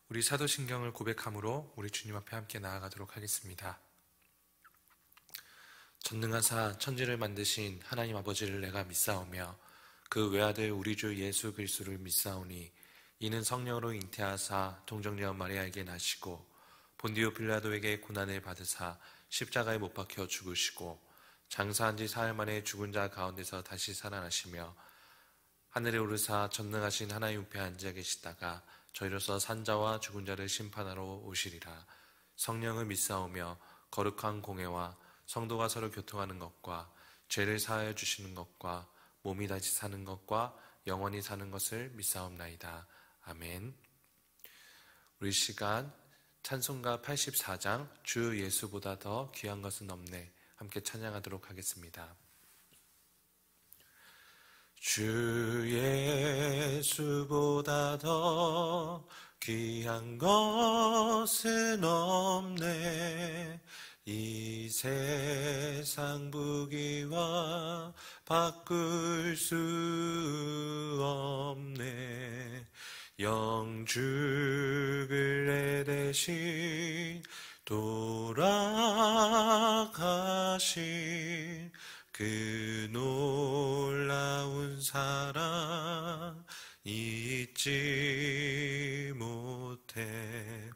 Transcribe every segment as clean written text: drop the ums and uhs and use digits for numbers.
우리 사도신경을 고백함으로 우리 주님 앞에 함께 나아가도록 하겠습니다. 전능하사 천지를 만드신 하나님 아버지를 내가 믿사오며 그 외아들 우리 주 예수 그리스도를 믿사오니 이는 성령으로 잉태하사 동정녀 마리아에게 나시고 본디오 빌라도에게 고난을 받으사 십자가에 못 박혀 죽으시고 장사한 지 사흘 만에 죽은 자 가운데서 다시 살아나시며 하늘에 오르사 전능하신 하나님 우편에 앉아 계시다가 저희로서 산자와 죽은 자를 심판하러 오시리라. 성령을 믿사오며 거룩한 공회와 성도가 서로 교통하는 것과 죄를 사하여 주시는 것과 몸이 다시 사는 것과 영원히 사는 것을 믿사옵나이다. 아멘. 우리 시간 찬송가 84장 주 예수보다 더 귀한 것은 없네 함께 찬양하도록 하겠습니다. 주 예수보다 더 귀한 것은 없네. 이 세상 부귀와 바꿀 수 없네. 영주를 내 대신 돌아가신 그 놀라운 사랑 잊지 못해.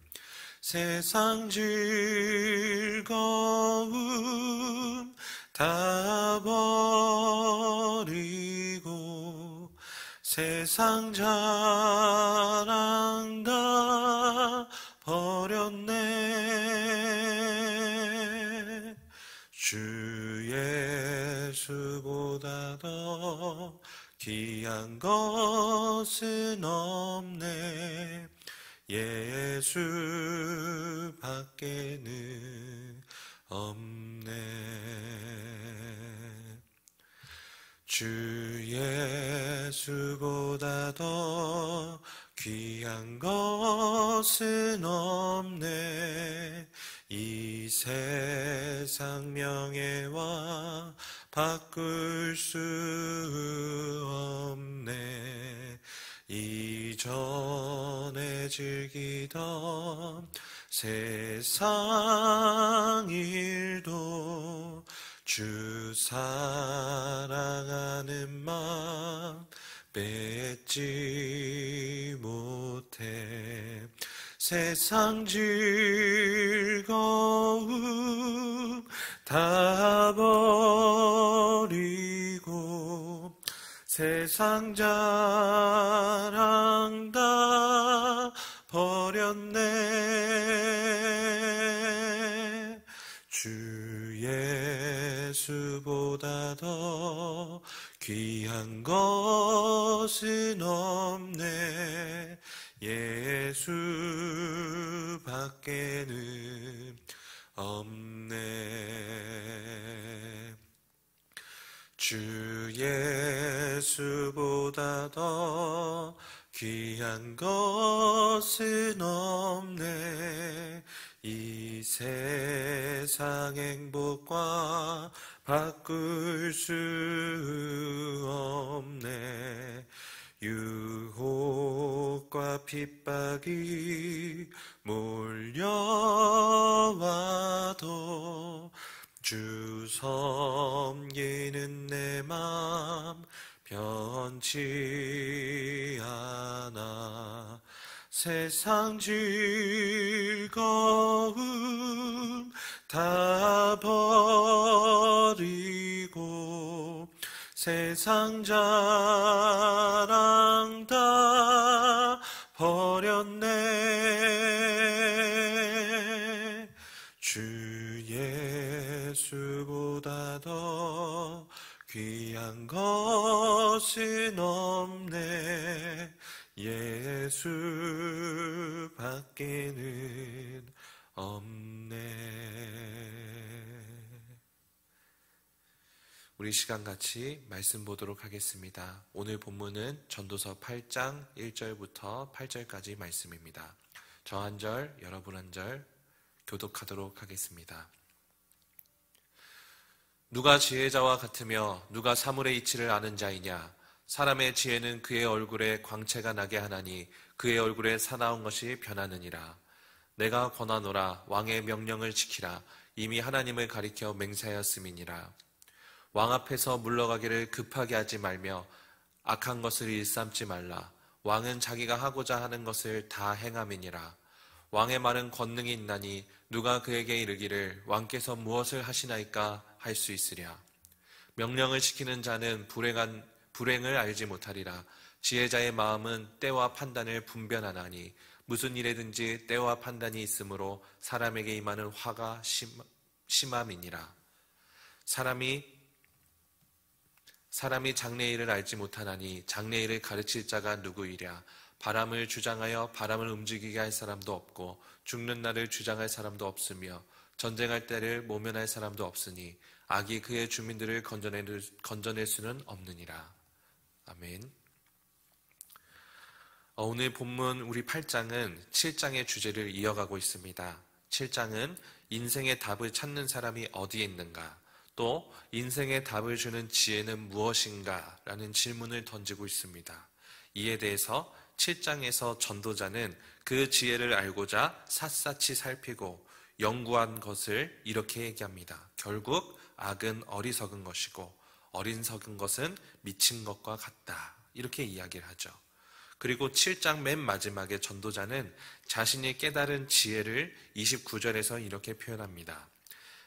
세상 즐거움 다 버리고 세상 자랑 다 버렸네. 주 예수보다 더 귀한 것은 없네. 예수 밖에는 없네. 주 예수보다 더 귀한 것은 없네. 이 세상 명예와 바꿀 수 없네. 이전에 즐기던 세상 일도 주 사랑하는 마음 뺏지 못해. 세상 즐거움 다 버리고 세상 자랑 다 버렸네. 주 예수보다 더 귀한 것은 없네. 예수 밖에는 없네. 주 예수보다 더 귀한 것은 없네. 이 세상 행복과 바꿀 수 없네. 유혹과 핍박이 몰려와도 주 섬기는 내 맘 변치 않아. 세상 즐거움 다 버리고 세상 자랑 다 버렸네. 주 예수보다 더 귀한 것은 없네. 예수 밖에는 없네. 우리 시간 같이 말씀 보도록 하겠습니다. 오늘 본문은 전도서 8장 1절부터 8절까지 말씀입니다. 저 한 절, 여러분 한 절 교독하도록 하겠습니다. 누가 지혜자와 같으며 누가 사물의 이치를 아는 자이냐? 사람의 지혜는 그의 얼굴에 광채가 나게 하나니 그의 얼굴에 사나운 것이 변하느니라. 내가 권하노라. 왕의 명령을 지키라. 이미 하나님을 가리켜 맹세하였음이니라. 왕 앞에서 물러가기를 급하게 하지 말며 악한 것을 일삼지 말라. 왕은 자기가 하고자 하는 것을 다 행함이니라. 왕의 말은 권능이 있나니 누가 그에게 이르기를 왕께서 무엇을 하시나이까 할 수 있으랴. 명령을 지키는 자는 불행을 알지 못하리라. 지혜자의 마음은 때와 판단을 분별하나니 무슨 일에든지 때와 판단이 있으므로 사람에게 임하는 화가 심함이니라. 사람이 장래일을 알지 못하나니 장래일을 가르칠 자가 누구이랴. 바람을 주장하여 바람을 움직이게 할 사람도 없고 죽는 날을 주장할 사람도 없으며 전쟁할 때를 모면할 사람도 없으니 악이 그의 주민들을 건져낼 수는 없느니라. 아멘. 오늘 본문 우리 8장은 7장의 주제를 이어가고 있습니다. 7장은 인생의 답을 찾는 사람이 어디에 있는가, 또 인생의 답을 주는 지혜는 무엇인가 라는 질문을 던지고 있습니다. 이에 대해서 7장에서 전도자는 그 지혜를 알고자 샅샅이 살피고 연구한 것을 이렇게 얘기합니다. 결국 악은 어리석은 것이고 어리석은 것은 미친 것과 같다. 이렇게 이야기를 하죠. 그리고 7장 맨 마지막에 전도자는 자신이 깨달은 지혜를 29절에서 이렇게 표현합니다.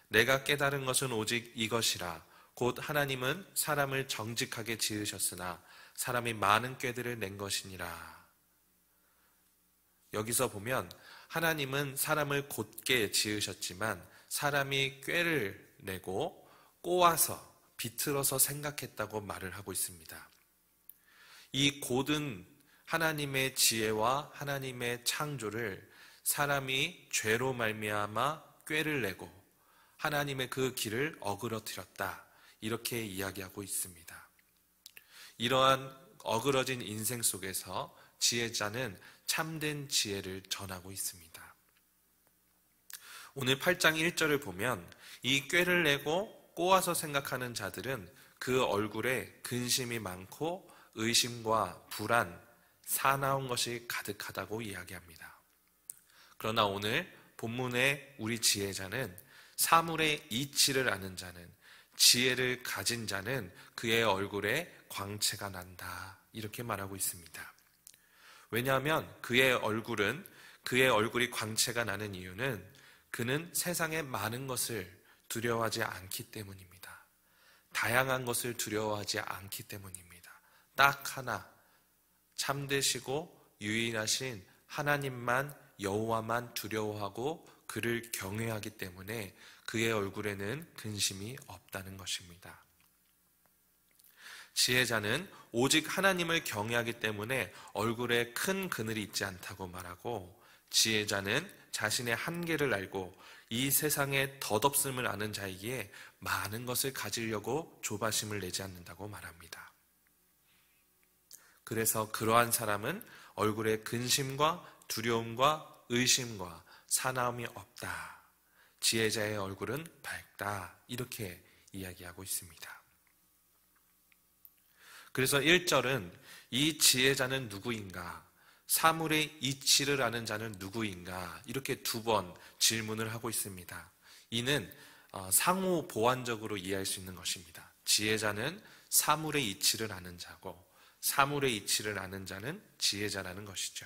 내가 깨달은 것은 오직 이것이라. 곧 하나님은 사람을 정직하게 지으셨으나 사람이 많은 꾀들을 낸 것이니라. 여기서 보면 하나님은 사람을 곧게 지으셨지만 사람이 꾀를 내고 꼬아서 비틀어서 생각했다고 말을 하고 있습니다. 이 곧은 하나님의 지혜와 하나님의 창조를 사람이 죄로 말미암아 꾀를 내고 하나님의 그 길을 어그러뜨렸다. 이렇게 이야기하고 있습니다. 이러한 어그러진 인생 속에서 지혜자는 참된 지혜를 전하고 있습니다. 오늘 8장 1절을 보면 이 꾀를 내고 꼬아서 생각하는 자들은 그 얼굴에 근심이 많고 의심과 불안, 사나운 것이 가득하다고 이야기합니다. 그러나 오늘 본문의 우리 지혜자는 사물의 이치를 아는 자는, 지혜를 가진 자는 그의 얼굴에 광채가 난다. 이렇게 말하고 있습니다. 왜냐하면 그의 얼굴이 광채가 나는 이유는 그는 세상의 많은 것을 두려워하지 않기 때문입니다. 다양한 것을 두려워하지 않기 때문입니다. 딱 하나, 참되시고 유일하신 하나님만, 여호와만 두려워하고 그를 경외하기 때문에 그의 얼굴에는 근심이 없다는 것입니다. 지혜자는 오직 하나님을 경외하기 때문에 얼굴에 큰 그늘이 있지 않다고 말하고, 지혜자는 자신의 한계를 알고 이 세상의 덧없음을 아는 자이기에 많은 것을 가지려고 조바심을 내지 않는다고 말합니다. 그래서 그러한 사람은 얼굴에 근심과 두려움과 의심과 사나움이 없다. 지혜자의 얼굴은 밝다. 이렇게 이야기하고 있습니다. 그래서 1절은 이 지혜자는 누구인가? 사물의 이치를 아는 자는 누구인가? 이렇게 두 번 질문을 하고 있습니다. 이는 상호 보완적으로 이해할 수 있는 것입니다. 지혜자는 사물의 이치를 아는 자고 사물의 이치를 아는 자는 지혜자라는 것이죠.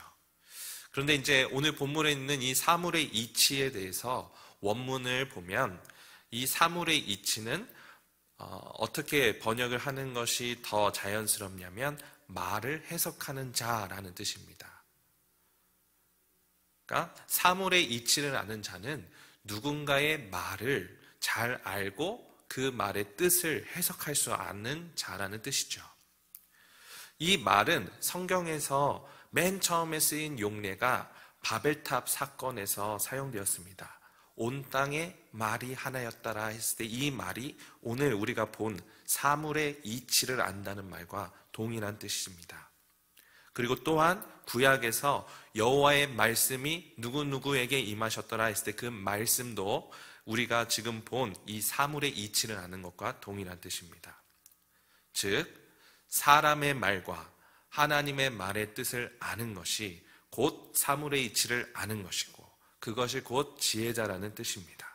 그런데 이제 오늘 본문에 있는 이 사물의 이치에 대해서 원문을 보면 이 사물의 이치는 어떻게 번역을 하는 것이 더 자연스럽냐면 말을 해석하는 자라는 뜻입니다. 그러니까 사물의 이치를 아는 자는 누군가의 말을 잘 알고 그 말의 뜻을 해석할 수 아는 자라는 뜻이죠. 이 말은 성경에서 맨 처음에 쓰인 용례가 바벨탑 사건에서 사용되었습니다. 온 땅에 말이 하나였다라 했을 때 이 말이 오늘 우리가 본 사물의 이치를 안다는 말과 동일한 뜻입니다. 그리고 또한 구약에서 여호와의 말씀이 누구누구에게 임하셨더라 했을 때 그 말씀도 우리가 지금 본 이 사물의 이치를 아는 것과 동일한 뜻입니다. 즉 사람의 말과 하나님의 말의 뜻을 아는 것이 곧 사물의 이치를 아는 것이고 그것이 곧 지혜자라는 뜻입니다.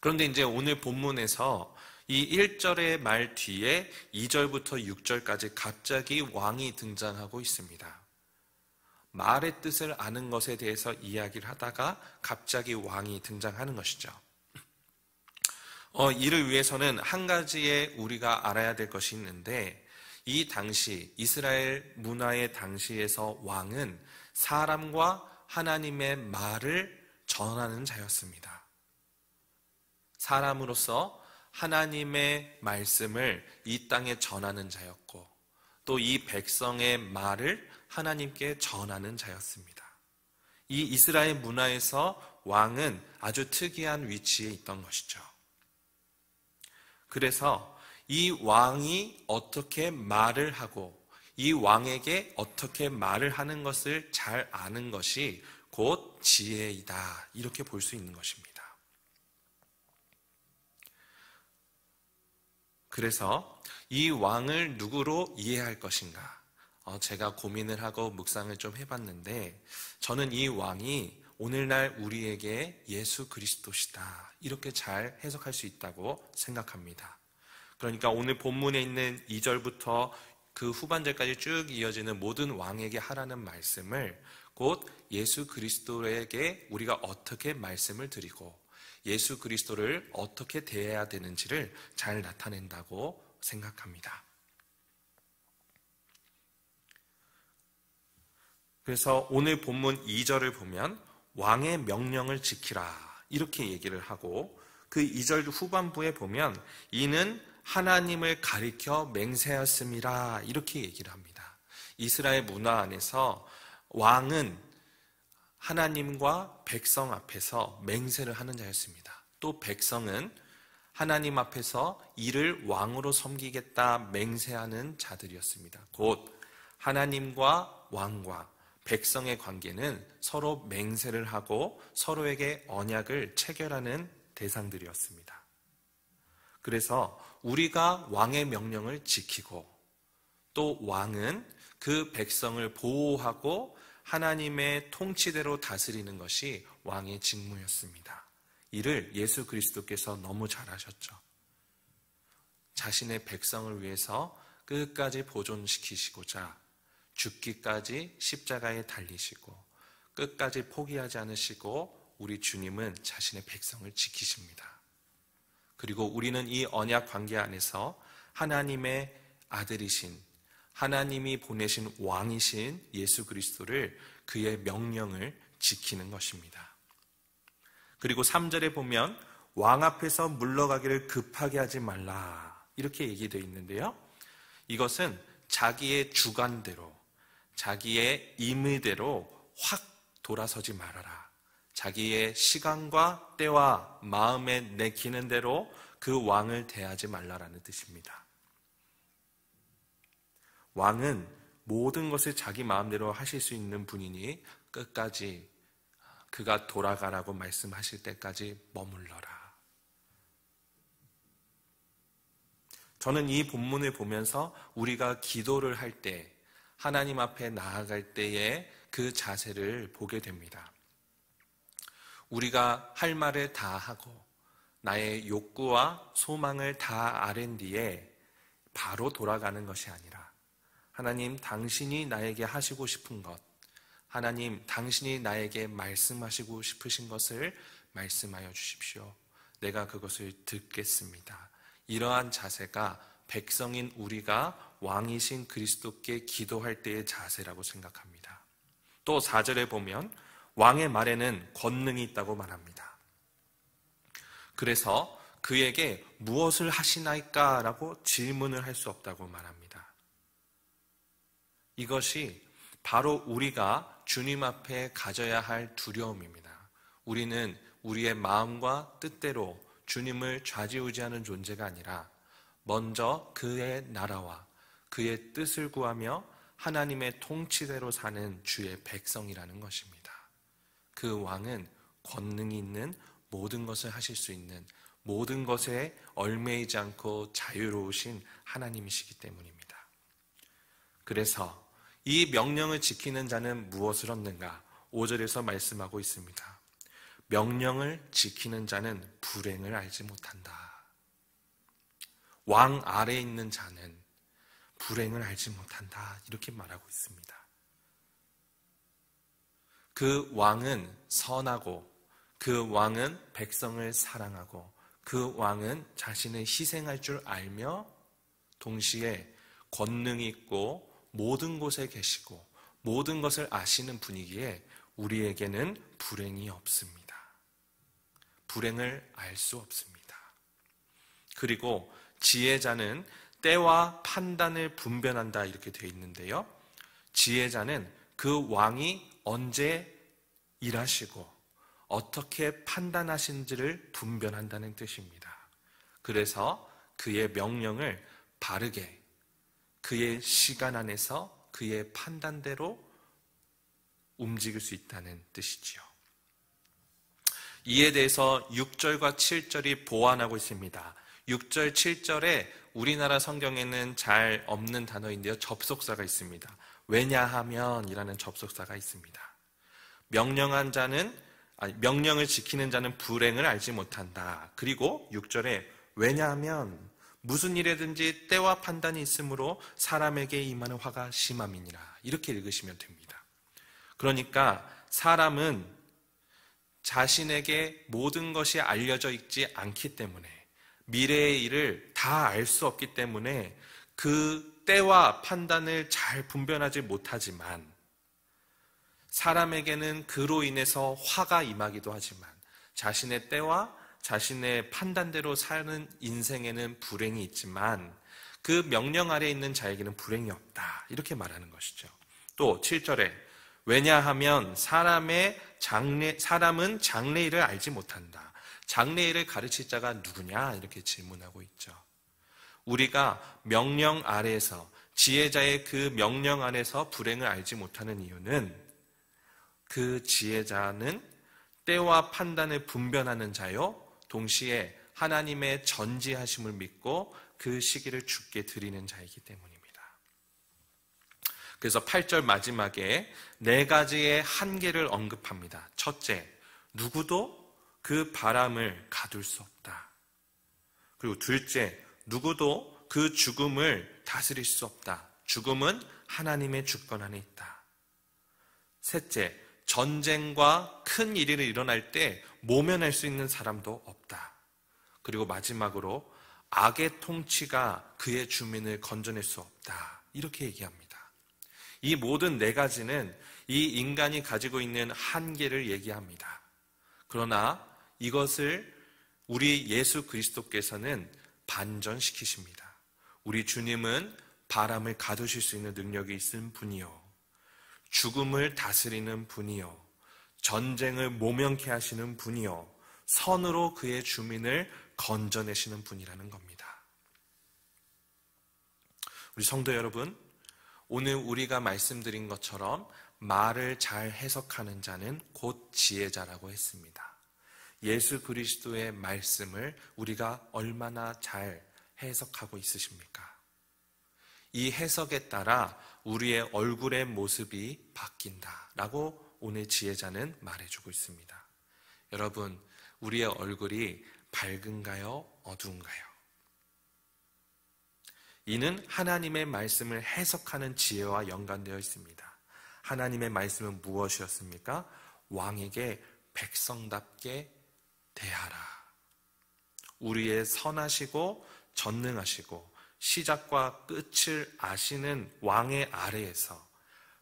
그런데 이제 오늘 본문에서 이 1절의 말 뒤에 2절부터 6절까지 갑자기 왕이 등장하고 있습니다. 말의 뜻을 아는 것에 대해서 이야기를 하다가 갑자기 왕이 등장하는 것이죠. 이를 위해서는 한 가지의 우리가 알아야 될 것이 있는데 이 당시 이스라엘 문화의 당시에서 왕은 사람과 하나님의 말을 전하는 자였습니다. 사람으로서 하나님의 말씀을 이 땅에 전하는 자였고 또 이 백성의 말을 하나님께 전하는 자였습니다. 이 이스라엘 문화에서 왕은 아주 특이한 위치에 있던 것이죠. 그래서 이 왕이 어떻게 말을 하고 이 왕에게 어떻게 말을 하는 것을 잘 아는 것이 곧 지혜이다. 이렇게 볼 수 있는 것입니다. 그래서 이 왕을 누구로 이해할 것인가? 제가 고민을 하고 묵상을 좀 해봤는데 저는 이 왕이 오늘날 우리에게 예수 그리스도시다. 이렇게 잘 해석할 수 있다고 생각합니다. 그러니까 오늘 본문에 있는 2절부터 그 후반절까지 쭉 이어지는 모든 왕에게 하라는 말씀을 곧 예수 그리스도에게 우리가 어떻게 말씀을 드리고 예수 그리스도를 어떻게 대해야 되는지를 잘 나타낸다고 생각합니다. 그래서 오늘 본문 2절을 보면 왕의 명령을 지키라 이렇게 얘기를 하고 그 2절 후반부에 보면 이는 하나님을 가리켜 맹세하였음이라 이렇게 얘기를 합니다. 이스라엘 문화 안에서 왕은 하나님과 백성 앞에서 맹세를 하는 자였습니다. 또 백성은 하나님 앞에서 이를 왕으로 섬기겠다 맹세하는 자들이었습니다. 곧 하나님과 왕과 백성의 관계는 서로 맹세를 하고 서로에게 언약을 체결하는 대상들이었습니다. 그래서 우리가 왕의 명령을 지키고 또 왕은 그 백성을 보호하고 하나님의 통치대로 다스리는 것이 왕의 직무였습니다. 이를 예수 그리스도께서 너무 잘하셨죠. 자신의 백성을 위해서 끝까지 보존시키시고자 죽기까지 십자가에 달리시고 끝까지 포기하지 않으시고 우리 주님은 자신의 백성을 지키십니다. 그리고 우리는 이 언약 관계 안에서 하나님의 아들이신 하나님이 보내신 왕이신 예수 그리스도를 그의 명령을 지키는 것입니다. 그리고 3절에 보면 왕 앞에서 물러가기를 급하게 하지 말라 이렇게 얘기되어 있는데요. 이것은 자기의 주관대로 자기의 임의대로 확 돌아서지 말아라. 자기의 시간과 때와 마음에 내키는 대로 그 왕을 대하지 말라라는 뜻입니다. 왕은 모든 것을 자기 마음대로 하실 수 있는 분이니 끝까지 그가 돌아가라고 말씀하실 때까지 머물러라. 저는 이 본문을 보면서 우리가 기도를 할 때 하나님 앞에 나아갈 때의 그 자세를 보게 됩니다. 우리가 할 말을 다 하고 나의 욕구와 소망을 다 아랜 뒤에 바로 돌아가는 것이 아니라 하나님 당신이 나에게 하시고 싶은 것, 하나님 당신이 나에게 말씀하시고 싶으신 것을 말씀하여 주십시오. 내가 그것을 듣겠습니다. 이러한 자세가 백성인 우리가 왕이신 그리스도께 기도할 때의 자세라고 생각합니다. 또 4절에 보면 왕의 말에는 권능이 있다고 말합니다. 그래서 그에게 무엇을 하시나이까? 라고 질문을 할 수 없다고 말합니다. 이것이 바로 우리가 주님 앞에 가져야 할 두려움입니다. 우리는 우리의 마음과 뜻대로 주님을 좌지우지하는 존재가 아니라 먼저 그의 나라와 그의 뜻을 구하며 하나님의 통치대로 사는 주의 백성이라는 것입니다. 그 왕은 권능이 있는 모든 것을 하실 수 있는 모든 것에 얽매이지 않고 자유로우신 하나님이시기 때문입니다. 그래서 이 명령을 지키는 자는 무엇을 얻는가? 5절에서 말씀하고 있습니다. 명령을 지키는 자는 불행을 알지 못한다. 왕 아래에 있는 자는 불행을 알지 못한다. 이렇게 말하고 있습니다. 그 왕은 선하고 그 왕은 백성을 사랑하고 그 왕은 자신을 희생할 줄 알며 동시에 권능이 있고 모든 곳에 계시고 모든 것을 아시는 분이기에 우리에게는 불행이 없습니다. 불행을 알 수 없습니다. 그리고 지혜자는 때와 판단을 분별한다 이렇게 되어 있는데요. 지혜자는 그 왕이 언제 일하시고 어떻게 판단하신지를 분별한다는 뜻입니다. 그래서 그의 명령을 바르게 그의 시간 안에서 그의 판단대로 움직일 수 있다는 뜻이지요. 이에 대해서 6절과 7절이 보완하고 있습니다. 6절, 7절에 우리나라 성경에는 잘 없는 단어인데요. 접속사가 있습니다. 왜냐하면 이라는 접속사가 있습니다. 명령을 지키는 자는 불행을 알지 못한다. 그리고 6절에 왜냐하면 무슨 일에든지 때와 판단이 있으므로 사람에게 임하는 화가 심함이니라. 이렇게 읽으시면 됩니다. 그러니까 사람은 자신에게 모든 것이 알려져 있지 않기 때문에 미래의 일을 다 알 수 없기 때문에 그 때와 판단을 잘 분별하지 못하지만 사람에게는 그로 인해서 화가 임하기도 하지만 자신의 때와 자신의 판단대로 사는 인생에는 불행이 있지만 그 명령 아래에 있는 자에게는 불행이 없다. 이렇게 말하는 것이죠. 또 7절에 왜냐하면 사람은 장래일을 알지 못한다. 장래일을 가르칠 자가 누구냐? 이렇게 질문하고 있죠. 우리가 명령 아래에서 지혜자의 그 명령 안에서 불행을 알지 못하는 이유는 그 지혜자는 때와 판단을 분별하는 자요 동시에 하나님의 전지하심을 믿고 그 시기를 주께 드리는 자이기 때문입니다. 그래서 8절 마지막에 4가지의 한계를 언급합니다. 첫째, 누구도 그 바람을 가둘 수 없다. 그리고 둘째, 누구도 그 죽음을 다스릴 수 없다. 죽음은 하나님의 주권 안에 있다. 셋째, 전쟁과 큰 일이 일어날 때 모면할 수 있는 사람도 없다. 그리고 마지막으로 악의 통치가 그의 주민을 건져낼 수 없다. 이렇게 얘기합니다. 이 모든 4가지는 이 인간이 가지고 있는 한계를 얘기합니다. 그러나 이것을 우리 예수 그리스도께서는 반전시키십니다. 우리 주님은 바람을 가두실 수 있는 능력이 있는 분이요, 죽음을 다스리는 분이요, 전쟁을 모면케 하시는 분이요, 선으로 그의 주민을 건져내시는 분이라는 겁니다. 우리 성도 여러분, 오늘 우리가 말씀드린 것처럼 말을 잘 해석하는 자는 곧 지혜자라고 했습니다. 예수 그리스도의 말씀을 우리가 얼마나 잘 해석하고 있으십니까? 이 해석에 따라 우리의 얼굴의 모습이 바뀐다라고 오늘 지혜자는 말해주고 있습니다. 여러분, 우리의 얼굴이 밝은가요? 어두운가요? 이는 하나님의 말씀을 해석하는 지혜와 연관되어 있습니다. 하나님의 말씀은 무엇이었습니까? 왕에게 백성답게 대하라. 우리의 선하시고 전능하시고 시작과 끝을 아시는 왕의 아래에서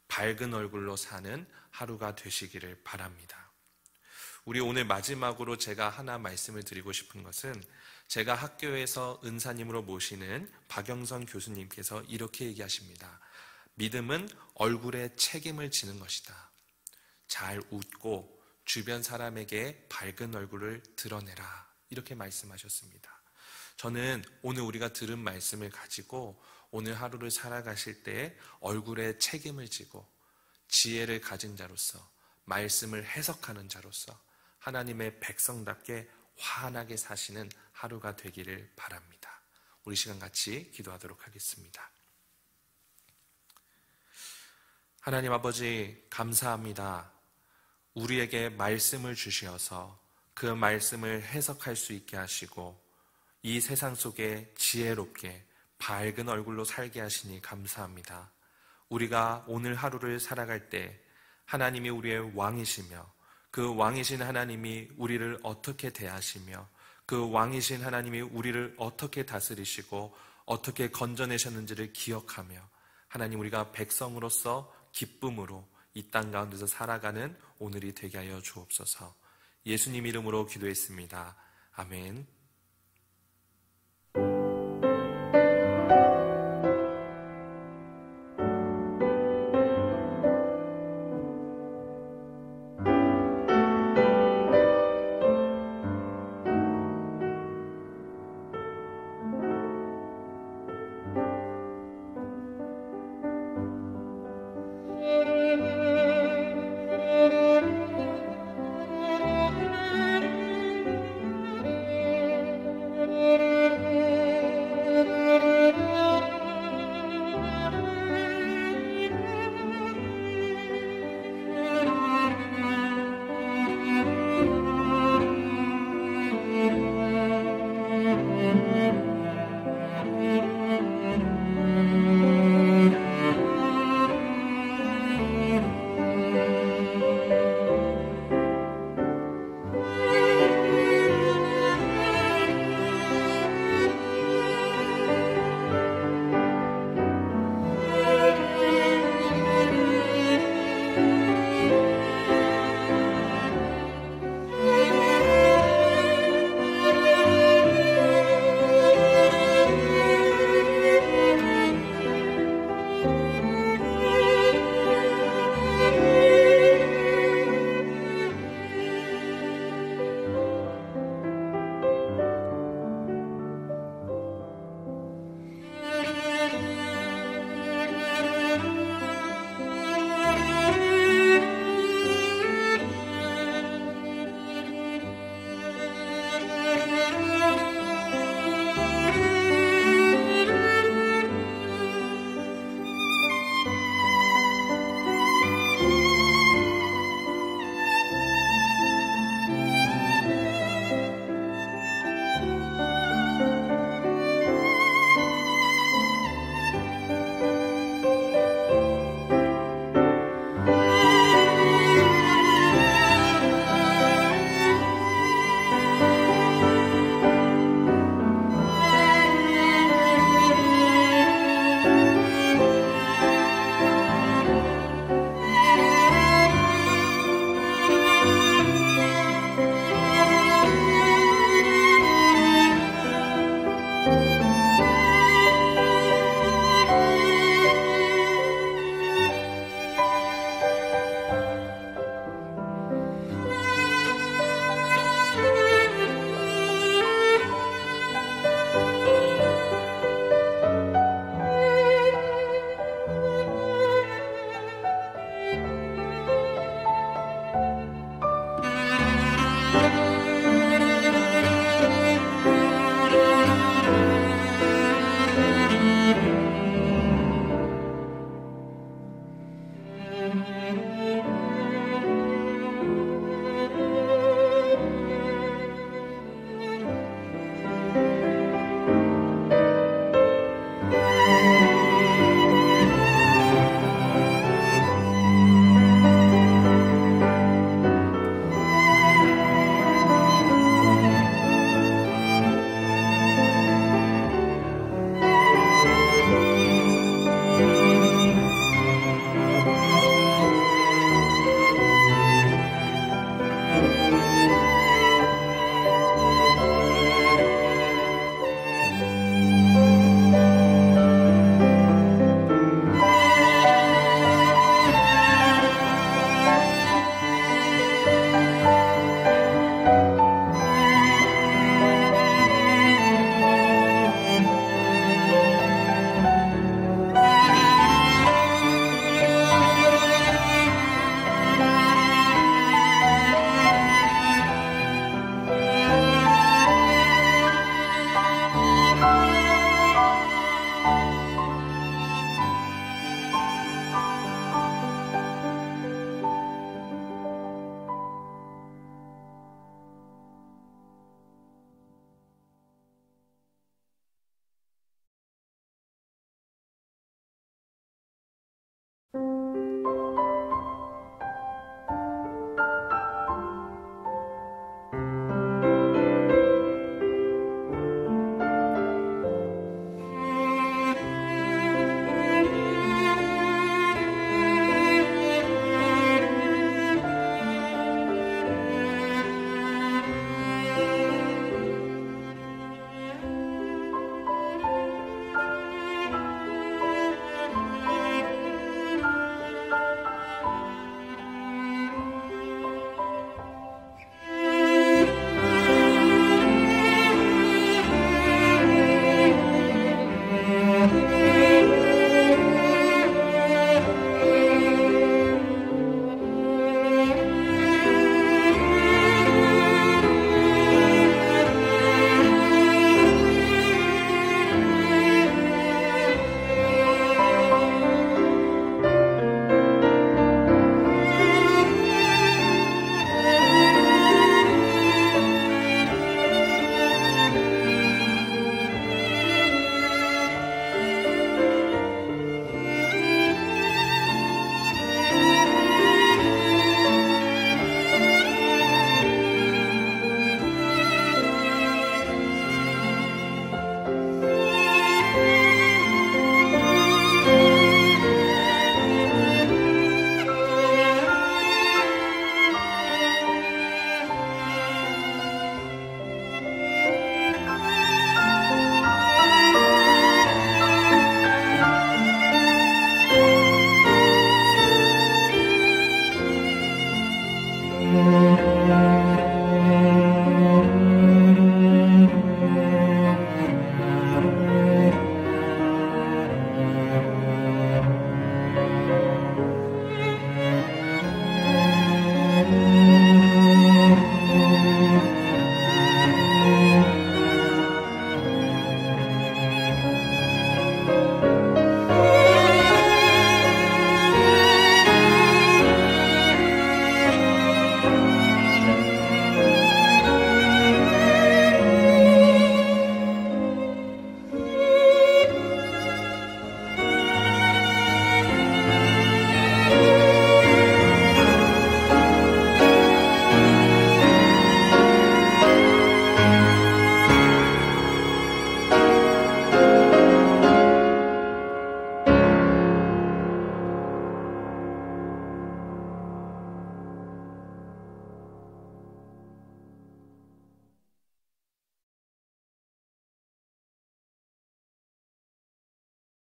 밝은 얼굴로 사는 하루가 되시기를 바랍니다. 우리 오늘 마지막으로 제가 하나 말씀을 드리고 싶은 것은 제가 학교에서 은사님으로 모시는 박영선 교수님께서 이렇게 얘기하십니다. 믿음은 얼굴에 책임을 지는 것이다. 잘 웃고 주변 사람에게 밝은 얼굴을 드러내라. 이렇게 말씀하셨습니다. 저는 오늘 우리가 들은 말씀을 가지고 오늘 하루를 살아가실 때 얼굴에 책임을 지고 지혜를 가진 자로서 말씀을 해석하는 자로서 하나님의 백성답게 환하게 사시는 하루가 되기를 바랍니다. 우리 시간 같이 기도하도록 하겠습니다. 하나님 아버지, 감사합니다. 우리에게 말씀을 주시어서 그 말씀을 해석할 수 있게 하시고 이 세상 속에 지혜롭게 밝은 얼굴로 살게 하시니 감사합니다. 우리가 오늘 하루를 살아갈 때 하나님이 우리의 왕이시며 그 왕이신 하나님이 우리를 어떻게 대하시며 그 왕이신 하나님이 우리를 어떻게 다스리시고 어떻게 건져내셨는지를 기억하며 하나님, 우리가 백성으로서 기쁨으로 이 땅 가운데서 살아가는 오늘이 되게 하여 주옵소서. 예수님 이름으로 기도했습니다. 아멘.